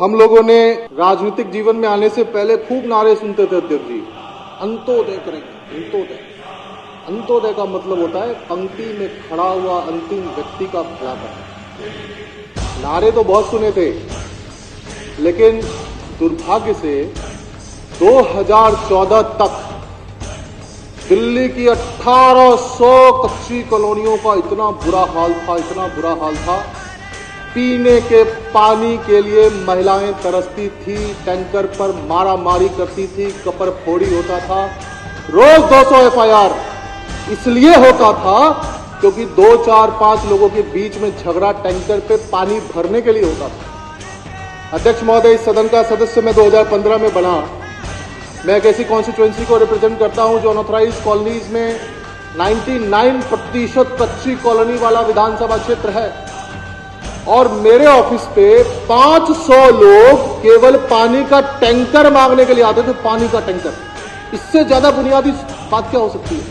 हम लोगों ने राजनीतिक जीवन में आने से पहले खूब नारे सुनते थे अध्यक्ष जी, अंत्योदय करेंगे, अंत्योदय। अंत्योदय का मतलब होता है पंक्ति में खड़ा हुआ अंतिम व्यक्ति का भला करना। नारे तो बहुत सुने थे, लेकिन दुर्भाग्य से 2014 तक दिल्ली की 1800 कच्ची कॉलोनियों का इतना बुरा हाल था। पीने के पानी के लिए महिलाएं तरसती थी, टैंकर पर मारामारी करती थी, कपर फोड़ी होता था। रोज 200 एफआईआर इसलिए होता था क्योंकि 2, 4, 5 लोगों के बीच में झगड़ा टैंकर पे पानी भरने के लिए होता था। अध्यक्ष महोदय, इस सदन का सदस्य मैं 2015 में बना। मैं एक ऐसी कॉन्स्टिट्यूएंसी को रिप्रेजेंट करता हूं जो अनऑथराइज्ड कॉलोनीज में 99% कच्ची कॉलोनी वाला विधानसभा क्षेत्र है, और मेरे ऑफिस पे 500 लोग केवल पानी का टैंकर मांगने के लिए आते थे। पानी का टैंकर, इससे ज्यादा बुनियादी बात क्या हो सकती है?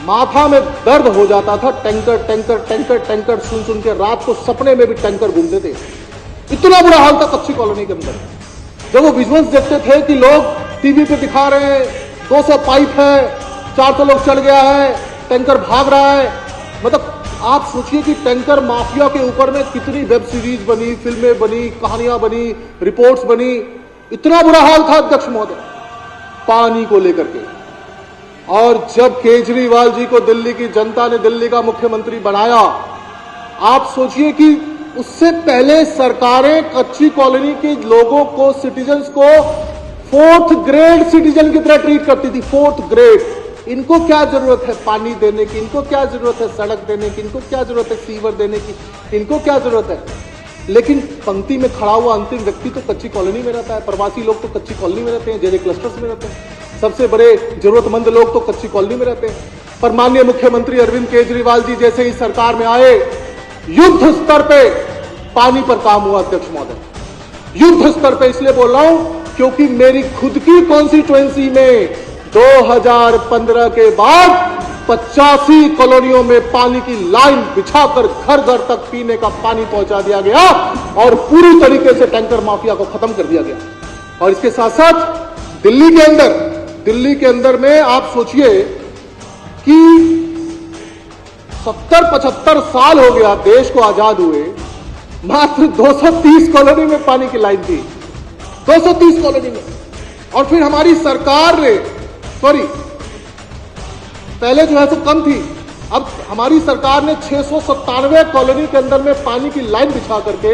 माथा में दर्द हो जाता था। टैंकर टैंकर टैंकर टैंकर सुन के रात को सपने में भी टैंकर घूमते थे। इतना बुरा हाल था कच्ची कॉलोनी के अंदर। जब वो विजुअल्स देखते थे कि लोग टीवी पे दिखा रहे हैं 200 पाइप है, 400 लोग चढ़ गया है, टैंकर भाग रहा है, मतलब आप सोचिए कि टैंकर माफिया के ऊपर में कितनी वेब सीरीज बनी, फिल्में बनी, कहानियां बनी, रिपोर्ट्स बनी। इतना बुरा हाल था अध्यक्ष महोदय पानी को लेकर के। और जब केजरीवाल जी को दिल्ली की जनता ने दिल्ली का मुख्यमंत्री बनाया, आप सोचिए कि उससे पहले सरकारें कच्ची कॉलोनी के लोगों को, सिटीजन्स को 4th ग्रेड सिटीजन की तरह ट्रीट करती थी। 4th grade. इनको क्या जरूरत है पानी देने की, इनको क्या जरूरत है सड़क देने की, इनको क्या जरूरत है सीवर देने की, इनको क्या जरूरत है? लेकिन पंक्ति में खड़ा हुआ अंतिम व्यक्ति तो कच्ची कॉलोनी में रहता है। प्रवासी लोग तो कच्ची कॉलोनी में रहते हैं, जेजे क्लस्टर्स में रहते हैं। सबसे बड़े जरूरतमंद लोग तो कच्ची कॉलोनी में रहते हैं। पर माननीय मुख्यमंत्री अरविंद केजरीवाल जी जैसे ही सरकार में आए, युद्ध स्तर पे पानी पर काम हुआ अध्यक्ष महोदय। युद्ध स्तर पे इसलिए बोल रहा हूं क्योंकि मेरी खुद की कॉन्स्टिट्यूएंसी में 2015 के बाद 85 कॉलोनियों में पानी की लाइन बिछाकर घर घर तक पीने का पानी पहुंचा दिया गया और पूरी तरीके से टैंकर माफिया को खत्म कर दिया गया। और इसके साथ साथ दिल्ली के अंदर में आप सोचिए कि 70-75 साल हो गया देश को आजाद हुए, मात्र 230 कॉलोनी में पानी की लाइन थी। 230 कॉलोनी में। और फिर हमारी सरकार ने, पहले जो है तो कम थी, अब हमारी सरकार ने 697 कॉलोनी के अंदर में पानी की लाइन बिछा करके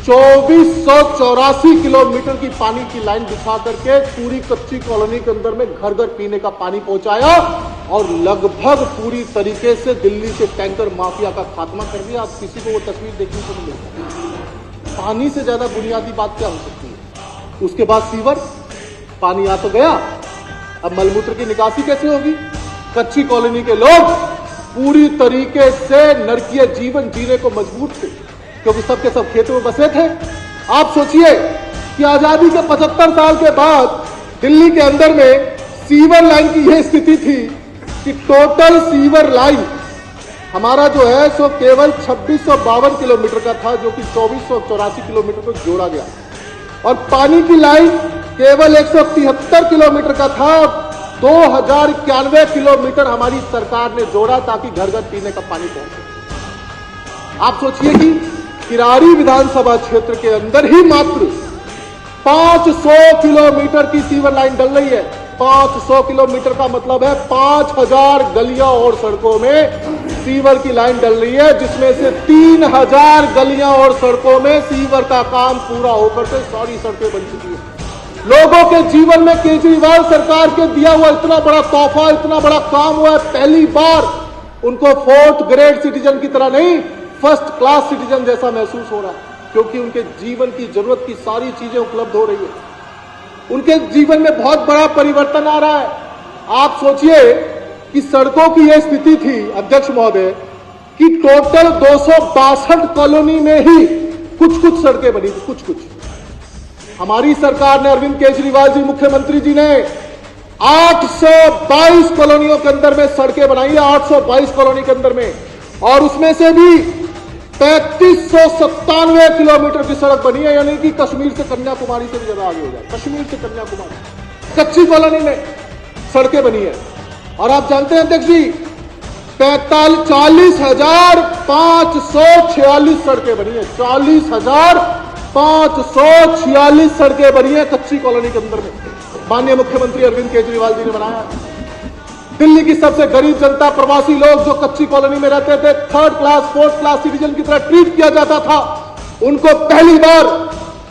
2484 किलोमीटर की पानी की लाइन बिछा करके पूरी कच्ची कॉलोनी के अंदर में घर घर पीने का पानी पहुंचाया और लगभग पूरी तरीके से दिल्ली से टैंकर माफिया का खात्मा कर दिया। आप किसी को वो तस्वीर देखने को नहीं मिलती। पानी से ज्यादा बुनियादी बात क्या हो सकती है? उसके बाद सीवर, पानी आ तो गया, अब मलमूत्र की निकासी कैसे होगी? कच्ची कॉलोनी के लोग पूरी तरीके से नरकीय जीवन जीने को मजबूर थे क्योंकि सबके सब खेतों में बसे थे। आप सोचिए कि आजादी के 75 साल के बाद दिल्ली के अंदर में सीवर लाइन की यह स्थिति थी कि टोटल सीवर लाइन हमारा जो है सो केवल 2652 किलोमीटर का था, जो कि 2484 किलोमीटर को जोड़ा गया, और पानी की लाइन केवल 173 किलोमीटर का था। 2091 किलोमीटर हमारी सरकार ने जोड़ा ताकि घर घर पीने का पानी पहुंचे। आप सोचिए कि किरारी विधानसभा क्षेत्र के अंदर ही मात्र 500 किलोमीटर की सीवर लाइन डल रही है। 500 किलोमीटर का मतलब है 5000 गलियां और सड़कों में सीवर की लाइन डल रही है, जिसमें से 3000 गलियां और सड़कों में सीवर का काम पूरा होकर के सारी सड़कें बन चुकी है। लोगों के जीवन में केजरीवाल सरकार के दिया हुआ इतना बड़ा तोहफा, इतना बड़ा काम हुआ है। पहली बार उनको 4th ग्रेड सिटीजन की तरह नहीं, 1st क्लास सिटीजन जैसा महसूस हो रहा है, क्योंकि उनके जीवन की जरूरत की सारी चीजें उपलब्ध हो रही है। उनके जीवन में बहुत बड़ा परिवर्तन आ रहा है। आप सोचिए कि सड़कों की यह स्थिति थी अध्यक्ष महोदय कि टोटल 262 कॉलोनी में ही कुछ सड़कें बनी थी, कुछ। हमारी सरकार ने, अरविंद केजरीवाल जी मुख्यमंत्री जी ने 822 कॉलोनियों के अंदर में सड़कें बनाई है, 822 कॉलोनी के अंदर में, और उसमें से भी 3597 किलोमीटर की सड़क बनी है, यानी कि कश्मीर से कन्याकुमारी से भी ज्यादा आगे हो जाए। कश्मीर से कन्याकुमारी कच्ची कॉलोनी में सड़कें बनी है। और आप जानते हैं अध्यक्ष जी, 40,546 सड़कें बनी है। 40,546 सड़कें बनी है कच्ची कॉलोनी के अंदर में। माननीय मुख्यमंत्री अरविंद केजरीवाल जी ने बनाया। दिल्ली की सबसे गरीब जनता, प्रवासी लोग जो कच्ची कॉलोनी में रहते थे, 3rd class 4th class citizen की तरह ट्रीट किया जाता था, उनको पहली बार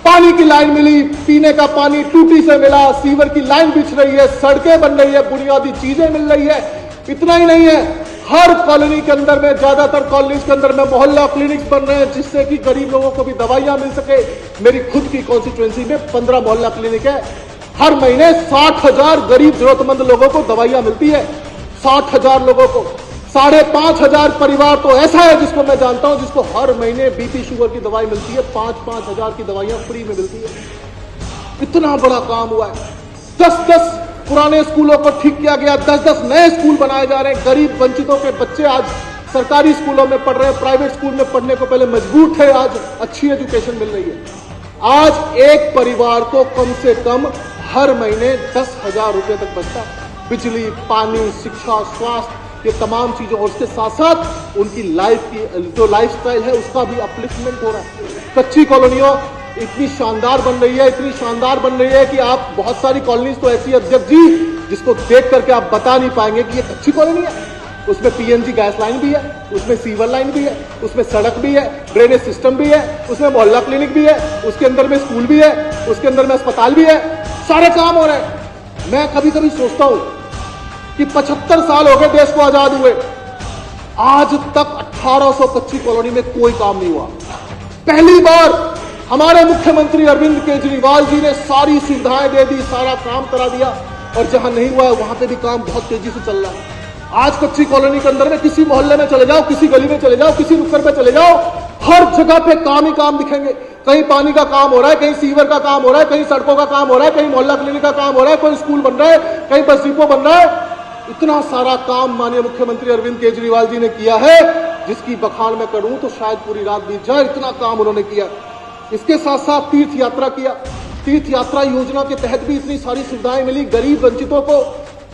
पानी की लाइन मिली, पीने का पानी टूटी से मिला, सीवर की लाइन बिछ रही है, सड़कें बन रही है, बुनियादी चीजें मिल रही है। इतना ही नहीं है, हर कॉलोनी के अंदर में, ज्यादातर कॉलोनीज के अंदर में मोहल्ला क्लिनिक्स बन रहे हैं, जिससे कि गरीब लोगों को भी दवाइयां मिल सके। मेरी खुद की कॉन्स्टिट्यूएंसी में 15 मोहल्ला क्लिनिक है। हर महीने 60,000 गरीब जरूरतमंद लोगों को दवाइयां मिलती है। 60,000 लोगों को, 5,500 परिवार तो ऐसा है जिसको मैं जानता हूं, जिसको हर महीने बीपी शुगर की दवाई मिलती है। 5-5 हजार की दवाइयां फ्री में मिलती है। इतना बड़ा काम हुआ है। 10-10 पुराने स्कूलों को ठीक किया गया, 10-10 नए स्कूल बनाए जा रहे हैं। गरीब वंचितों के बच्चे आज सरकारी स्कूलों में पढ़ रहे हैं, प्राइवेट स्कूल में पढ़ने को पहले मजबूर थे, आज अच्छी एजुकेशन मिल रही है। आज एक परिवार को कम से कम हर महीने 10,000 रुपए तक बचता। बिजली, पानी, शिक्षा, स्वास्थ्य, ये तमाम चीजों, और उसके साथ साथ उनकी लाइफ की जो लाइफस्टाइल है उसका भी अपलिफ्टमेंट हो रहा है। कच्ची कॉलोनियों इतनी शानदार बन रही है, इतनी शानदार बन रही है कि आप, बहुत सारी कॉलोनीज तो ऐसी अध्यक्ष जी जिसको देख करके आप बता नहीं पाएंगे कि ये कच्ची कॉलोनी है। उसमें पीएनजी गैस लाइन भी है, उसमें सीवर लाइन भी है, उसमें सड़क भी है, ड्रेनेज सिस्टम भी है, उसमें मोहल्ला क्लिनिक भी है, उसके अंदर में स्कूल भी है, उसके अंदर में अस्पताल भी है, सारे काम हो रहे हैं। मैं कभी कभी सोचता हूं कि 75 साल हो गए देश को आजाद हुए, आज तक 1800 कच्ची कॉलोनी में कोई काम नहीं हुआ। पहली बार हमारे मुख्यमंत्री अरविंद केजरीवाल जी ने सारी सुविधाएं दे दी, सारा काम करा दिया, और जहां नहीं हुआ है वहां पे भी काम बहुत तेजी से चल रहा है। आज कच्ची कॉलोनी के अंदर में किसी मोहल्ले में चले जाओ, किसी गली में चले जाओ, किसी नुक्कड़ पे चले जाओ, हर जगह पे काम ही काम दिखेंगे। कहीं पानी का काम हो रहा है, कहीं सीवर का काम हो रहा है, कहीं सड़कों का काम हो रहा है, कहीं मोहल्ला क्लिनिक का काम हो रहा है, कोई स्कूल बन रहा है, कहीं बस डिपो बन रहा है। इतना सारा काम माननीय मुख्यमंत्री अरविंद केजरीवाल जी ने किया है, जिसकी बखान मैं करूं तो शायद पूरी रात बीत जाए, इतना काम उन्होंने किया। इसके साथ साथ तीर्थ यात्रा किया। तीर्थ यात्रा योजना के तहत भी इतनी सारी सुविधाएं मिली गरीब वंचितों को,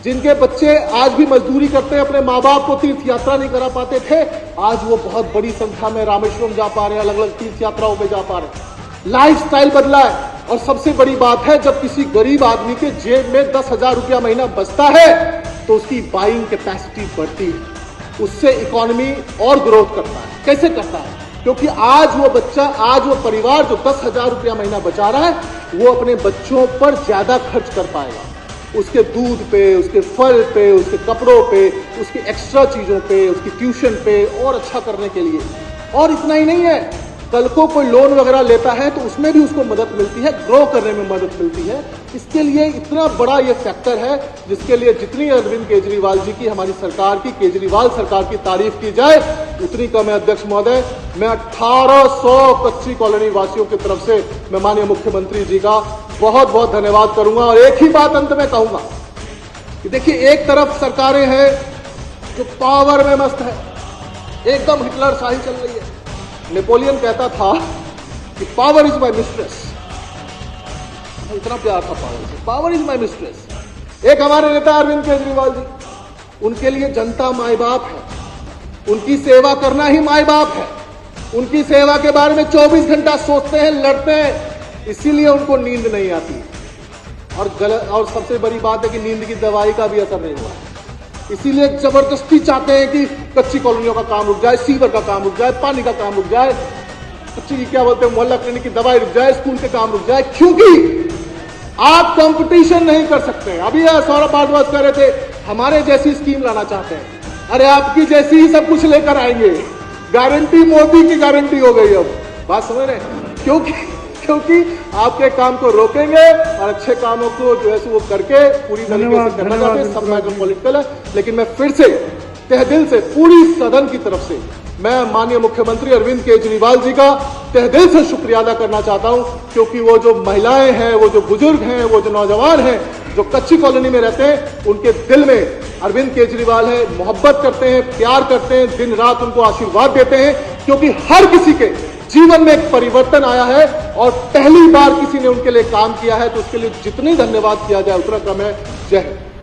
जिनके बच्चे आज भी मजदूरी करते हैं, अपने माँ बाप को तीर्थ यात्रा नहीं करा पाते थे, आज वो बहुत बड़ी संख्या में रामेश्वरम जा पा रहे हैं, अलग अलग तीर्थ यात्राओं में जा पा रहे हैं। लाइफस्टाइल बदला है। और सबसे बड़ी बात है, जब किसी गरीब आदमी के जेब में 10,000 रुपया महीना बचता है तो उसकी बाइंग कैपेसिटी बढ़ती है, उससे इकोनॉमी और ग्रोथ करता है। कैसे करता है? क्योंकि आज वो बच्चा, आज वो परिवार जो 10,000 रुपया महीना बचा रहा है, वो अपने बच्चों पर ज्यादा खर्च कर पाएगा। उसके दूध पे, उसके फल पे, उसके कपड़ों पे, उसकी एक्स्ट्रा चीजों पे, उसकी ट्यूशन पे, और अच्छा करने के लिए। और इतना ही नहीं है, कल को कोई लोन वगैरह लेता है तो उसमें भी उसको मदद मिलती है, ग्रो करने में मदद मिलती है। इसके लिए इतना बड़ा ये फैक्टर है, जिसके लिए जितनी अरविंद केजरीवाल जी की, हमारी सरकार की, केजरीवाल सरकार की तारीफ की जाए उतनी कम है। अध्यक्ष महोदय, मैं 1800 कच्ची कॉलोनी वासियों की तरफ से मैं माननीय मुख्यमंत्री जी का बहुत बहुत धन्यवाद करूंगा। और एक ही बात अंत में कहूंगा कि देखिए, एक तरफ सरकारें हैं जो पावर में मस्त है, एकदम हिटलर शाही चल रही है। नेपोलियन कहता था कि पावर इज माई मिस्ट्रेस, इतना प्यार था पावर से, पावर इज माई मिस्ट्रेस। एक हमारे नेता अरविंद केजरीवाल जी, उनके लिए जनता माई बाप है, उनकी सेवा करना ही माई बाप है। उनकी सेवा के बारे में 24 घंटा सोचते हैं, लड़ते हैं, इसीलिए उनको नींद नहीं आती। और सबसे बड़ी बात है कि नींद की दवाई का भी असर नहीं हुआ, इसीलिए जबरदस्ती चाहते हैं कि कच्ची कॉलोनियों का काम रुक जाए, सीवर का काम रुक जाए, पानी का काम रुक जाए, कच्ची क्या बोलते हैं, मोहल्ला क्लिनिक की दवाई रुक जाए, स्कूल के काम रुक जाए, क्योंकि आप कंपटीशन नहीं कर सकते। अभी सौरभ भारद्वाज कह रहे थे हमारे जैसी स्कीम लाना चाहते हैं, अरे आपकी जैसी ही सब कुछ लेकर आएंगे, गारंटी मोदी की गारंटी हो गई। अब बात समझ रहे हैं? क्योंकि आपके काम को रोकेंगे और अच्छे कामों को जो है वो करके पूरी तरीके से करना चाहते हैं। सब मैटर पॉलिटिकल है, लेकिन मैं फिर से तहे दिल से पूरी सदन की तरफ से मैं माननीय मुख्यमंत्री अरविंद केजरीवाल जी का तहे दिल से शुक्रिया अदा करना चाहता हूं, क्योंकि वो जो महिलाएं हैं, वो जो बुजुर्ग हैं, वो जो नौजवान हैं, जो कच्ची कॉलोनी में रहते हैं, उनके दिल में अरविंद केजरीवाल है, मोहब्बत करते हैं, प्यार करते हैं, दिन रात उनको आशीर्वाद देते हैं। क्योंकि हर किसी के जीवन में एक परिवर्तन आया है और पहली बार किसी ने उनके लिए काम किया है, तो उसके लिए जितने धन्यवाद किया जाए उतना कम है। जय हिंद।